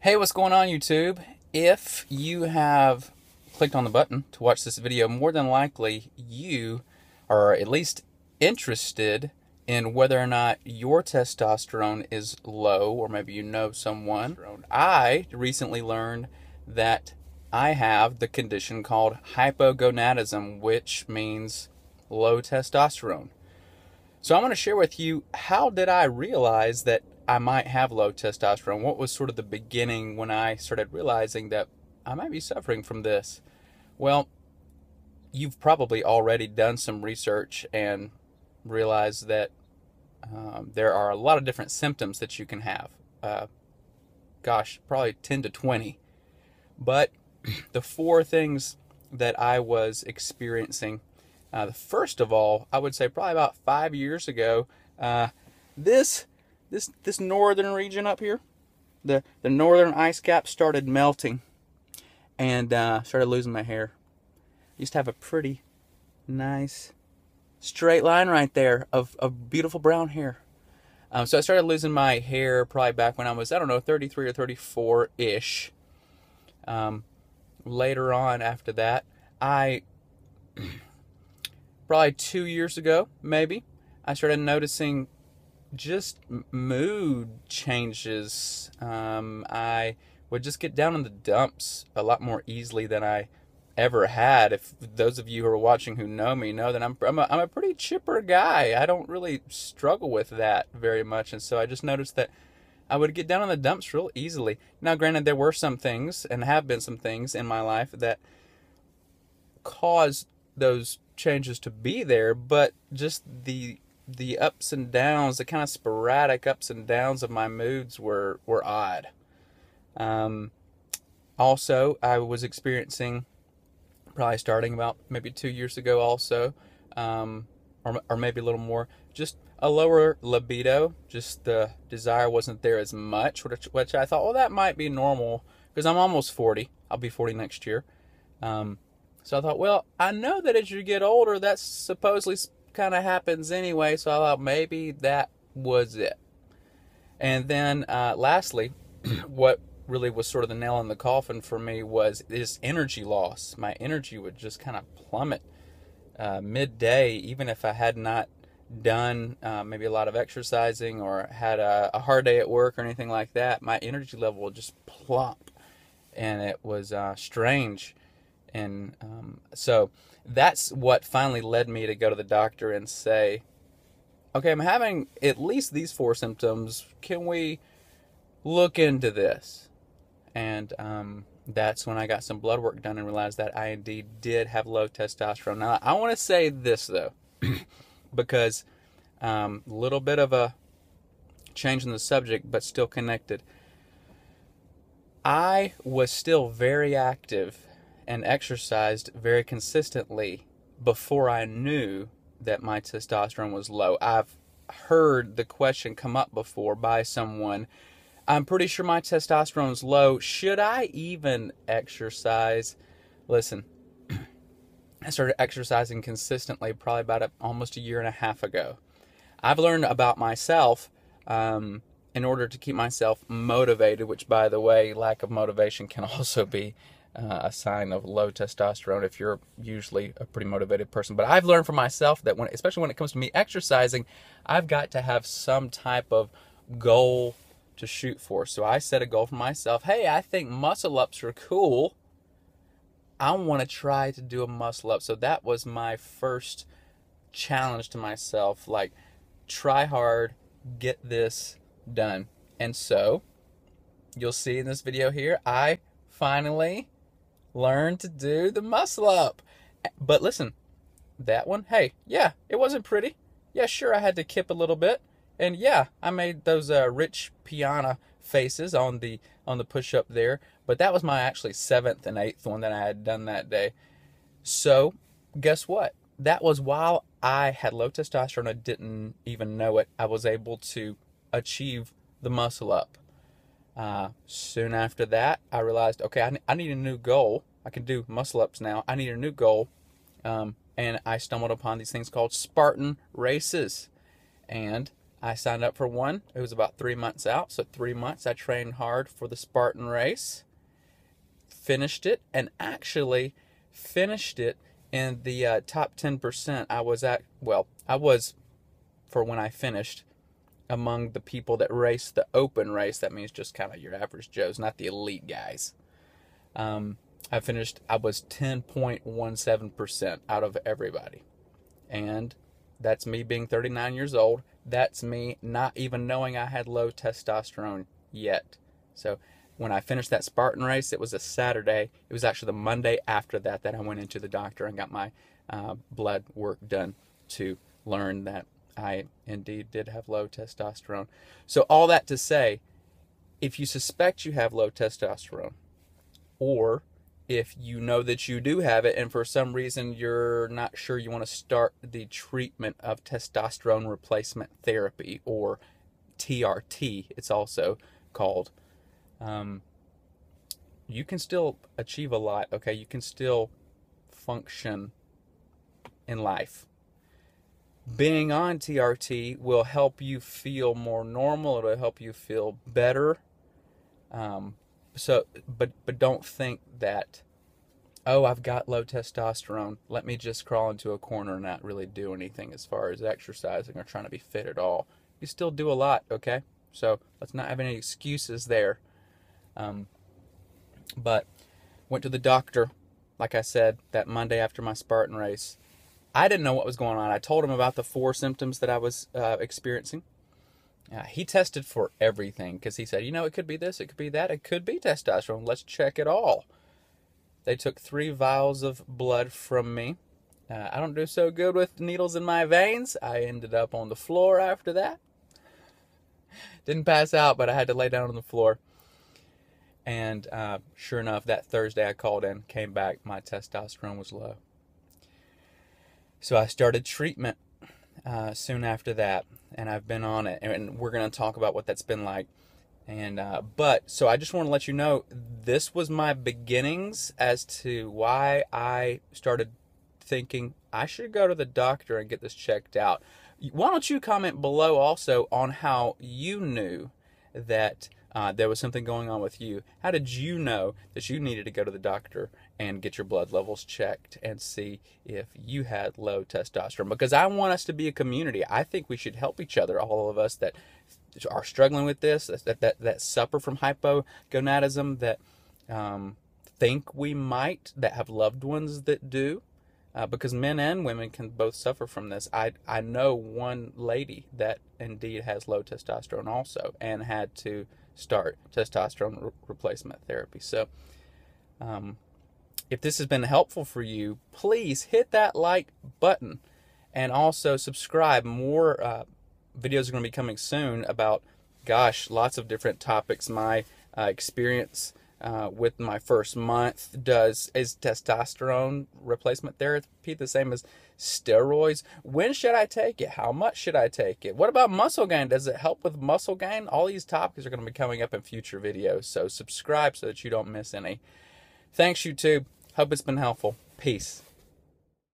Hey, what's going on, YouTube? If you have clicked on the button to watch this video, more than likely you are at least interested in whether or not your testosterone is low, or maybe you know someone. I recently learned that I have the condition called hypogonadism, which means low testosterone. So I'm going to share with you, how did I realize that I might have low testosterone? What was sort of the beginning when I started realizing that I might be suffering from this? Well, you've probably already done some research and realized that there are a lot of different symptoms that you can have. Probably 10 to 20. But the four things that I was experiencing, first of all, I would say probably about 5 years ago, this northern region up here, the northern ice cap started melting, and started losing my hair. I used to have a pretty nice straight line right there of beautiful brown hair. So I started losing my hair probably back when I was, 33 or 34-ish. Later on after that, probably 2 years ago, maybe, I started noticing just mood changes. I would just get down in the dumps a lot more easily than I ever had. If those of you who are watching who know me know that I'm a pretty chipper guy. I don't really struggle with that very much, and so I just noticed that I would get down in the dumps real easily. Now, granted, there were some things, and have been some things in my life that caused those changes to be there, but just the ups and downs, the kind of sporadic ups and downs of my moods were odd. Also, I was experiencing, probably starting about maybe 2 years ago also, or maybe a little more, just a lower libido. Just the desire wasn't there as much, which I thought, well, that might be normal, because I'm almost 40. I'll be 40 next year. So I thought, well, I know that as you get older, that's supposedly kind of happens anyway, so I thought maybe that was it. And then lastly, what really was sort of the nail in the coffin for me was this energy loss. My energy would just kind of plummet midday, even if I had not done maybe a lot of exercising or had a hard day at work or anything like that. My energy level would just plump, and it was strange. And so that's what finally led me to go to the doctor and say, okay, I'm having at least these 4 symptoms. Can we look into this? And that's when I got some blood work done and realized that I indeed did have low testosterone. Now, I want to say this, though, because a little bit of a change in the subject, but still connected. I was still very active and exercised very consistently before I knew that my testosterone was low. I've heard the question come up before by someone, I'm pretty sure my testosterone is low. Should I even exercise? Listen, I started exercising consistently probably about almost a year and a half ago. I've learned about myself in order to keep myself motivated, which, by the way, lack of motivation can also be a sign of low testosterone if you're usually a pretty motivated person. But I've learned for myself that especially when it comes to me exercising, I've got to have some type of goal to shoot for. So I set a goal for myself. Hey, I think muscle ups are cool. I want to try to do a muscle up. So that was my first challenge to myself. Like, try hard, get this done. And so you'll see in this video here, I finally learned to do the muscle up. But listen, that one, hey, yeah, it wasn't pretty. Yeah, sure, I had to kip a little bit. And yeah, I made those rich piano faces on the push-up there. But that was my actually 7th and 8th one that I had done that day. So guess what? That was while I had low testosterone. I didn't even know it. I was able to achieve the muscle up. Soon after that, I realized, okay, I need a new goal. I can do muscle ups now. I need a new goal. And I stumbled upon these things called Spartan races. And I signed up for one. It was about 3 months out. So 3 months I trained hard for the Spartan race. Finished it, and actually finished it in the top 10%. I was, for when I finished, among the people that raced the open race. That means just kind of your average Joes, not the elite guys. I was 10.17% out of everybody. And that's me being 39 years old. That's me not even knowing I had low testosterone yet. So when I finished that Spartan race, it was a Saturday. It was actually the Monday after that I went into the doctor and got my blood work done to learn that I indeed did have low testosterone. So all that to say, if you suspect you have low testosterone, or if you know that you do have it and for some reason you're not sure you want to start the treatment of testosterone replacement therapy, or TRT, it's also called, you can still achieve a lot, okay? You can still function in life. Being on TRT will help you feel more normal. It'll help you feel better. But don't think that, oh, I've got low testosterone, let me just crawl into a corner and not really do anything as far as exercising or trying to be fit at all. You still do a lot, okay? So let's not have any excuses there. But went to the doctor, like I said, that Monday after my Spartan race. I didn't know what was going on. I told him about the 4 symptoms that I was experiencing. He tested for everything because he said, it could be this, it could be that, it could be testosterone. Let's check it all. They took 3 vials of blood from me. I don't do so good with needles in my veins. I ended up on the floor after that. Didn't pass out, but I had to lay down on the floor. And sure enough, that Thursday I called in, came back, my testosterone was low. So I started treatment soon after that, and I've been on it, and we're going to talk about what that's been like. And so I just want to let you know, this was my beginnings as to why I started thinking I should go to the doctor and get this checked out. Why don't you comment below also on how you knew that there was something going on with you? How did you know that you needed to go to the doctor and get your blood levels checked and see if you had low testosterone? Because I want us to be a community. I think we should help each other, all of us that are struggling with this, that suffer from hypogonadism, that think we might, that have loved ones that do. Because men and women can both suffer from this. I know one lady that indeed has low testosterone also and had to start testosterone replacement therapy. So if this has been helpful for you, please hit that like button and also subscribe. More videos are going to be coming soon about, lots of different topics. My experience with my first month. Is testosterone replacement therapy the same as steroids? When should I take it? How much should I take it? What about muscle gain? Does it help with muscle gain? All these topics are going to be coming up in future videos, so subscribe so that you don't miss any. Thanks, YouTube. Hope it's been helpful. Peace.